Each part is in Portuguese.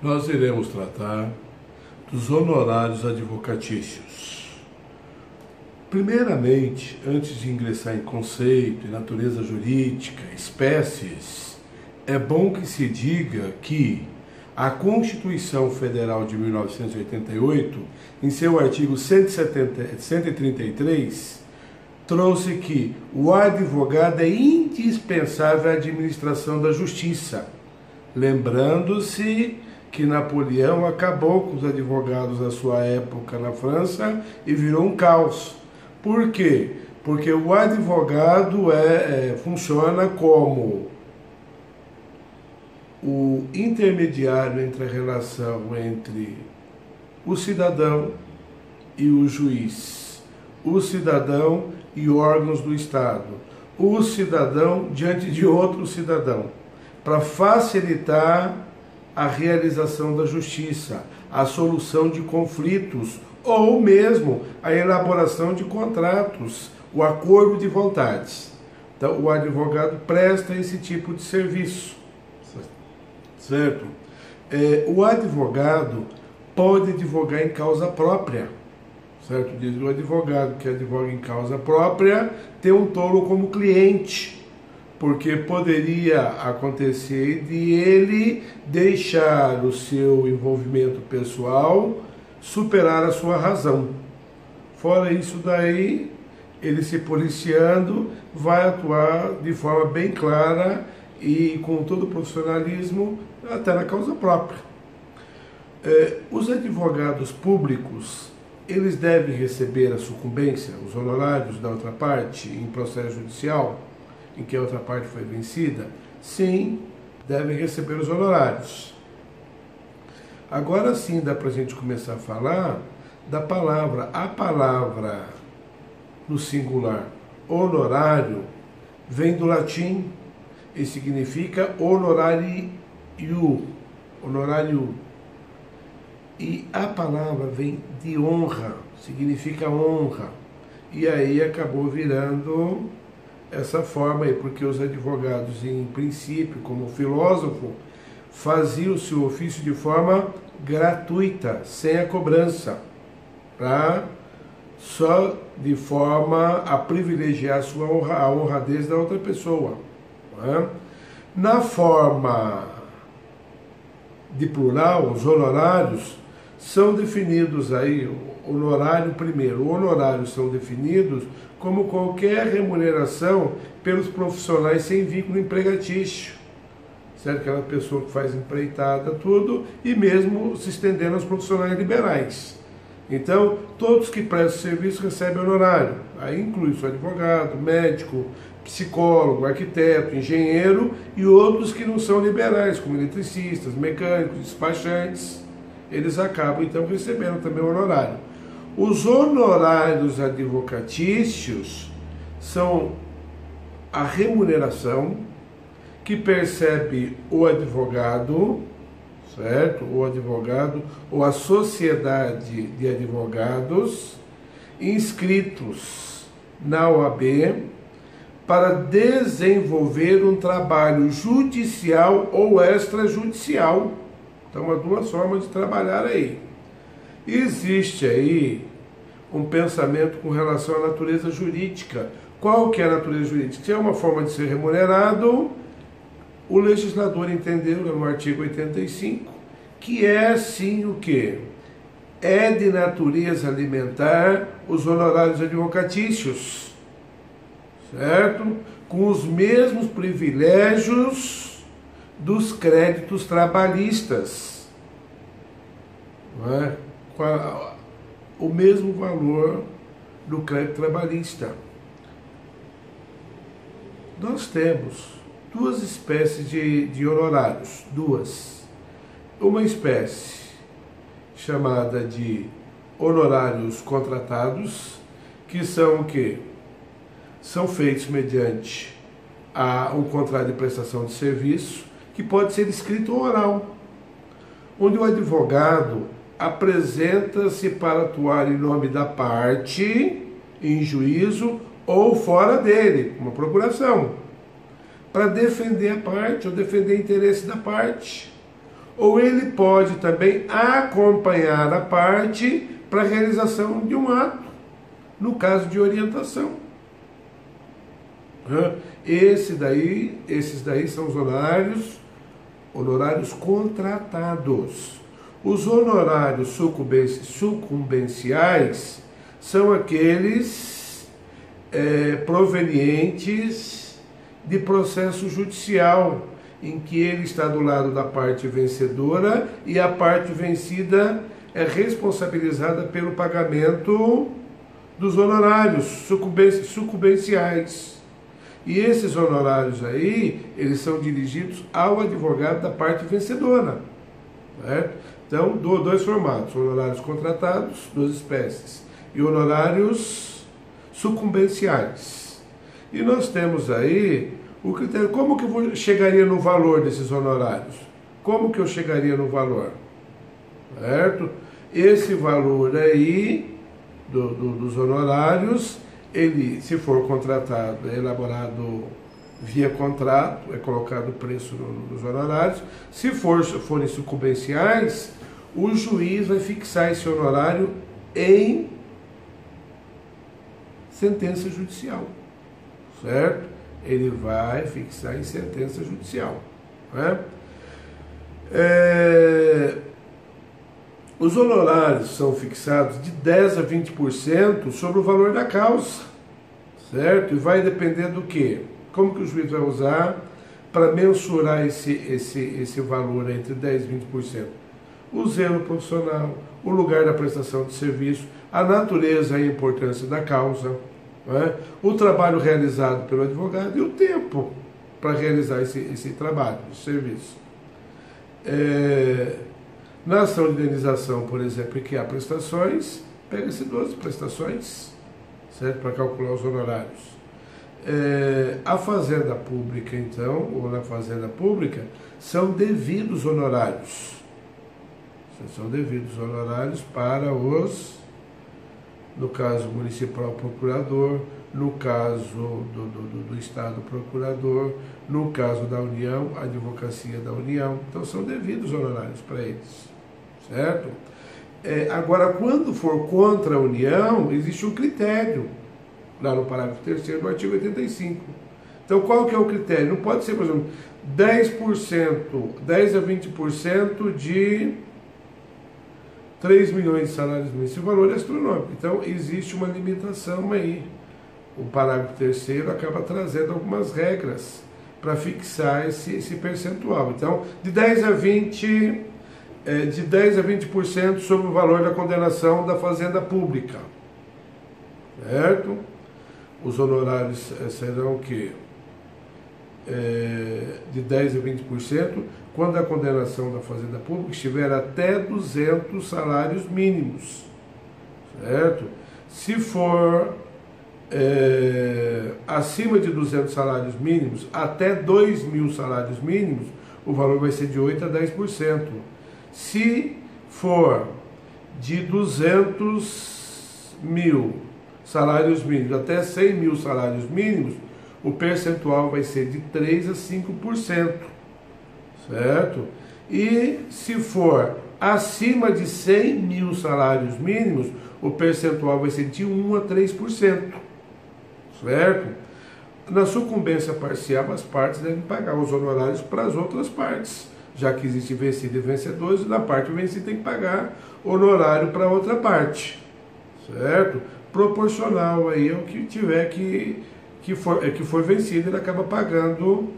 Nós iremos tratar dos honorários advocatícios. Primeiramente, antes de ingressar em conceito, em natureza jurídica, espécies, é bom que se diga que a Constituição Federal de 1988, em seu artigo 133, trouxe que o advogado é indispensável à administração da justiça, lembrando-se que Napoleão acabou com os advogados da sua época na França e virou um caos. Por quê? Porque o advogado funciona como o intermediário entre a relação entre o cidadão e o juiz, o cidadão e órgãos do Estado, o cidadão diante de outro cidadão, para facilitar a realização da justiça, a solução de conflitos ou mesmo a elaboração de contratos, o acordo de vontades. Então, o advogado presta esse tipo de serviço, certo? O advogado pode advogar em causa própria, certo? Diz o advogado que advoga em causa própria tem um tolo como cliente, porque poderia acontecer de ele deixar o seu envolvimento pessoal superar a sua razão. Fora isso daí, ele se policiando, vai atuar de forma bem clara e com todo o profissionalismo, até na causa própria. Os advogados públicos, eles devem receber a sucumbência, os honorários da outra parte em processo judicial, em que a outra parte foi vencida? Sim, devem receber os honorários. Agora sim dá para a gente começar a falar da palavra. A palavra no singular honorário vem do latim e significa honorariu, honorário. E a palavra vem de honra, significa honra. E aí acabou virando essa forma aí, porque os advogados, em princípio, como filósofo, faziam o seu ofício de forma gratuita, sem a cobrança, só de forma a privilegiar a honradez da outra pessoa. Na forma de plural, os honorários são definidos aí, honorário primeiro, honorários são definidos como qualquer remuneração pelos profissionais sem vínculo empregatício, certo? Aquela pessoa que faz empreitada, tudo, e mesmo se estendendo aos profissionais liberais. Então, todos que prestam serviço recebem honorário. Aí inclui o advogado, médico, psicólogo, arquiteto, engenheiro e outros que não são liberais, como eletricistas, mecânicos, despachantes. Eles acabam, então, recebendo também honorário. Os honorários advocatícios são a remuneração que percebe o advogado, certo? O advogado ou a sociedade de advogados inscritos na OAB para desenvolver um trabalho judicial ou extrajudicial. Então, há duas formas de trabalhar aí. Existe aí um pensamento com relação à natureza jurídica. Qual que é a natureza jurídica? Se é uma forma de ser remunerado, o legislador entendeu no artigo 85 que é sim o quê? É de natureza alimentar os honorários advocatícios, certo? Com os mesmos privilégios dos créditos trabalhistas, não é? O mesmo valor do crédito trabalhista. Nós temos duas espécies de honorários, duas. Uma espécie chamada de honorários contratados, que são o quê? São feitos mediante um contrato de prestação de serviço, que pode ser escrito ou oral, onde o advogado apresenta-se para atuar em nome da parte, em juízo ou fora dele, uma procuração, para defender a parte ou defender o interesse da parte. ou ele pode também acompanhar a parte para a realização de um ato, no caso de orientação. Esses daí são os honorários contratados. Os honorários sucumbenciais são aqueles provenientes de processo judicial, em que ele está do lado da parte vencedora e a parte vencida é responsabilizada pelo pagamento dos honorários sucumbenciais. E esses honorários aí, eles são dirigidos ao advogado da parte vencedora. Certo? Então, dois formatos: honorários contratados, duas espécies, e honorários sucumbenciais. E nós temos aí o critério. Como que eu chegaria no valor desses honorários? Como que eu chegaria no valor? Certo? Esse valor aí dos honorários, ele, se for contratado, é elaborado via contrato, é colocado o preço nos honorários. Se forem sucumbenciais, o juiz vai fixar esse honorário em sentença judicial, certo? Ele vai fixar em sentença judicial, né? Os honorários são fixados de 10% a 20% sobre o valor da causa, certo? E vai depender do quê? Como que o juiz vai usar para mensurar esse valor entre 10% e 20%? O zelo profissional, o lugar da prestação de serviço, a natureza e a importância da causa, né? O trabalho realizado pelo advogado e o tempo para realizar esse trabalho, esse serviço. Na ação de indenização, por exemplo, em que há prestações, pega-se 12 prestações, certo? Para calcular os honorários. A fazenda pública, então, ou na fazenda pública, são devidos honorários. São devidos honorários para os, no caso municipal, procurador, no caso do Estado, procurador, no caso da União, a advocacia da União. Então são devidos honorários para eles, certo? Agora, quando for contra a União, existe um critério, lá no parágrafo 3º do artigo 85. Então, qual que é o critério? Não pode ser, por exemplo, 10%, 10% a 20% de 3 milhões de salários mínimos. Esse valor é astronômico. Então, existe uma limitação aí. O parágrafo 3º acaba trazendo algumas regras para fixar esse percentual. Então, de 10% a 20% sobre o valor da condenação da fazenda pública. Certo? Os honorários serão o quê? De 10% a 20%, quando a condenação da fazenda pública estiver até 200 salários mínimos. Certo? Se for acima de 200 salários mínimos, até 2.000 salários mínimos, o valor vai ser de 8% a 10%. Se for de 200.000 salários mínimos até 100.000 salários mínimos, o percentual vai ser de 3% a 5%, certo? E se for acima de 100.000 salários mínimos, o percentual vai ser de 1% a 3%, certo? Na sucumbência parcial, as partes devem pagar os honorários para as outras partes, já que existe vencido e vencedores, e da parte vencida tem que pagar honorário para a outra parte, certo? Proporcional aí ao que tiver que for vencido, ele acaba pagando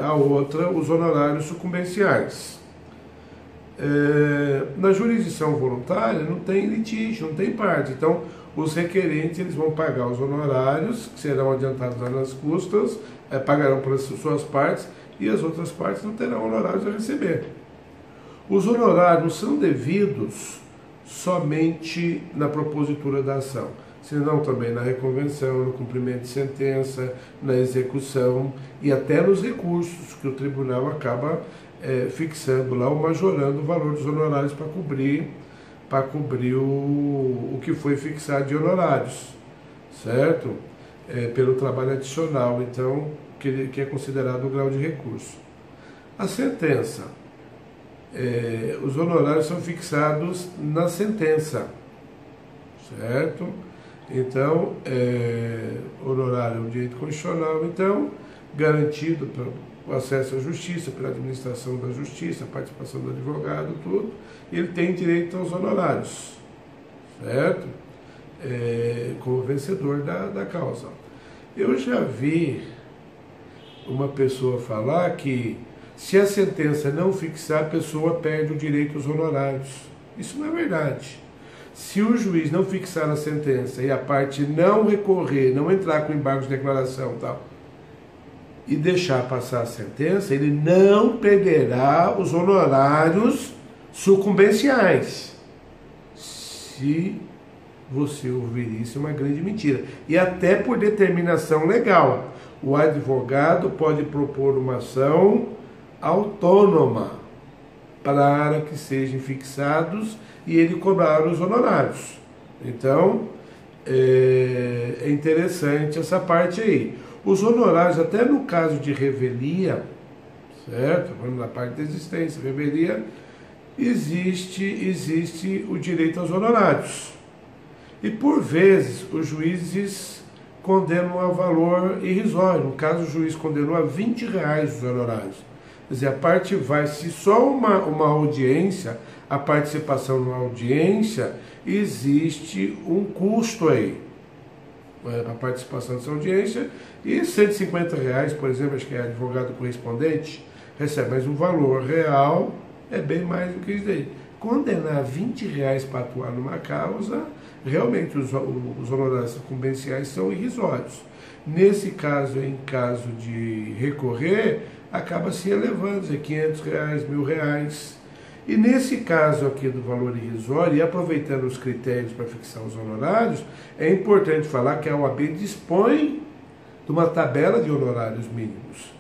a outra os honorários sucumbenciais. Na jurisdição voluntária não tem litígio, não tem parte, então os requerentes eles vão pagar os honorários, que serão adiantados lá nas custas, pagarão para as suas partes, e as outras partes não terão honorários a receber. Os honorários são devidos somente na propositura da ação, senão também na reconvenção, no cumprimento de sentença, na execução e até nos recursos que o tribunal acaba fixando lá ou majorando o valor dos honorários para cobrir o que foi fixado de honorários, certo? Pelo trabalho adicional, então, que é considerado o grau de recurso. A sentença os honorários são fixados na sentença, certo? Então, honorário é um direito constitucional, então, garantido pelo acesso à justiça, pela administração da justiça, a participação do advogado, tudo, ele tem direito aos honorários, certo? Como vencedor da causa. Eu já vi uma pessoa falar que se a sentença não fixar, a pessoa perde o direito aos honorários. Isso não é verdade. Se o juiz não fixar a sentença e a parte não recorrer, não entrar com embargo de declaração e tal, e deixar passar a sentença, ele não perderá os honorários sucumbenciais. Se você ouvir isso, é uma grande mentira. E até por determinação legal, o advogado pode propor uma ação autônoma para que sejam fixados e ele cobrar os honorários. Então, é interessante essa parte aí. Os honorários, até no caso de revelia, certo? Falando na parte da existência, revelia, existe o direito aos honorários. E por vezes os juízes condenam a valor irrisório. No caso, o juiz condenou a R$20 os honorários. Quer dizer, a parte vai, se só uma audiência, a participação numa audiência, existe um custo aí. A participação dessa audiência, e R$150, por exemplo, acho que é advogado correspondente, recebe, mas o valor real é bem mais do que isso aí. Condenar R$20 para atuar numa causa, realmente os honorários sucumbenciais são irrisórios. Nesse caso, em caso de recorrer, acaba se elevando, R$500, R$1.000. E nesse caso aqui do valor irrisório, e aproveitando os critérios para fixar os honorários, é importante falar que a OAB dispõe de uma tabela de honorários mínimos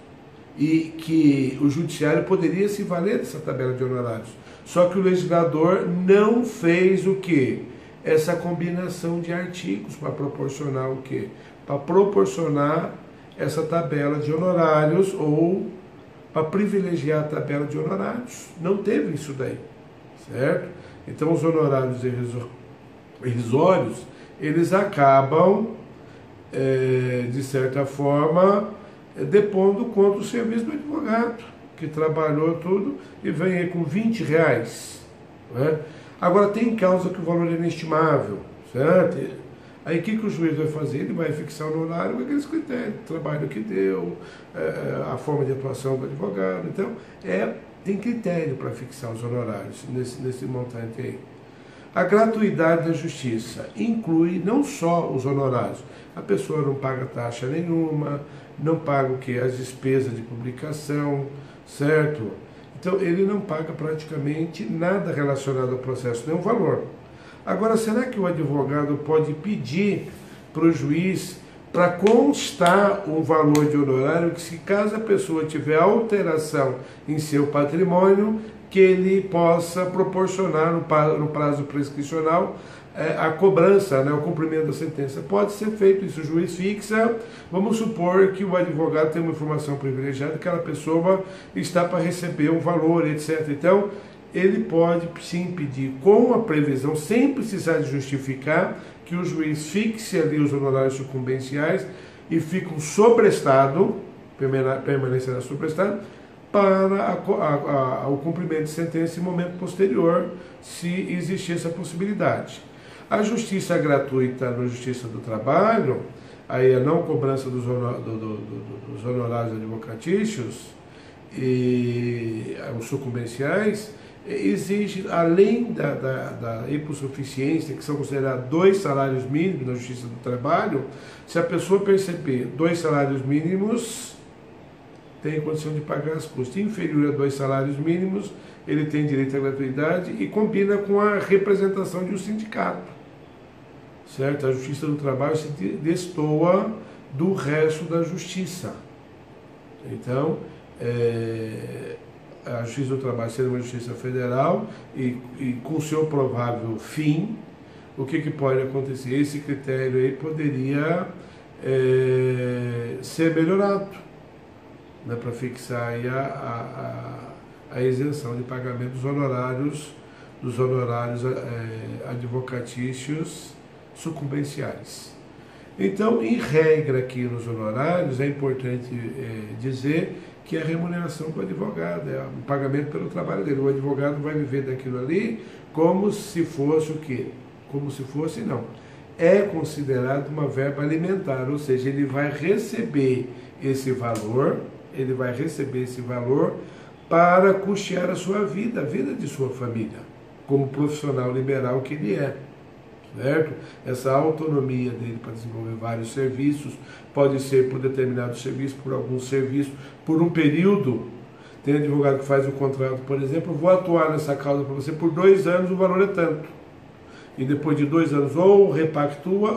e que o judiciário poderia se valer dessa tabela de honorários. Só que o legislador não fez o quê? Essa combinação de artigos para proporcionar o quê? Para proporcionar essa tabela de honorários ou para privilegiar a tabela de honorários. Não teve isso daí, certo? Então os honorários irrisórios, eles acabam, de certa forma, depondo contra o serviço do advogado, que trabalhou tudo e vem aí com R$20. Né? Agora tem causa que o valor é inestimável, certo? Aí o que o juiz vai fazer? Ele vai fixar o honorário com aqueles critérios, o trabalho que deu, a forma de atuação do advogado. Então, tem critério para fixar os honorários nesse montante aí. A gratuidade da justiça inclui não só os honorários. A pessoa não paga taxa nenhuma, não paga o quê? As despesas de publicação, certo? Então, ele não paga praticamente nada relacionado ao processo, nenhum valor. Agora, será que o advogado pode pedir para o juiz para constar um valor de honorário que, se caso a pessoa tiver alteração em seu patrimônio, que ele possa proporcionar no prazo prescricional a cobrança, né, o cumprimento da sentença? Pode ser feito isso, o juiz fixa. Vamos supor que o advogado tem uma informação privilegiada, que aquela pessoa está para receber um valor, etc. Então, ele pode sim pedir com a previsão, sem precisar de justificar, que o juiz fixe ali os honorários sucumbenciais e ficam sobrestado, permanecerá sobrestado, para o cumprimento de sentença em momento posterior, se existir essa possibilidade. A justiça gratuita na Justiça do Trabalho, aí a não cobrança dos honorários advocatícios e os sucumbenciais, exige, além da hipossuficiência, que são considerados 2 salários mínimos na Justiça do Trabalho, se a pessoa perceber 2 salários mínimos, tem condição de pagar as custas. Inferior a 2 salários mínimos, ele tem direito à gratuidade e combina com a representação de um sindicato, certo? A Justiça do Trabalho se destoa do resto da Justiça. Então, a Justiça do Trabalho sendo uma justiça federal e com seu provável fim, o que pode acontecer? Esse critério aí poderia ser melhorado, né, para fixar aí a isenção de pagamento dos honorários advocatícios sucumbenciais. Então, em regra aqui nos honorários, é importante dizer que a remuneração do advogado, é o pagamento pelo trabalho dele. O advogado vai viver daquilo ali como se fosse o quê? Como se fosse, não. É considerado uma verba alimentar, ou seja, ele vai receber esse valor, para custear a sua vida, a vida de sua família, como profissional liberal que ele é. Certo? Essa autonomia dele para desenvolver vários serviços, pode ser por determinado serviço, por algum serviço, por um período. Tem advogado que faz o contrato, por exemplo, vou atuar nessa causa para você por 2 anos, o valor é tanto. E depois de 2 anos ou repactua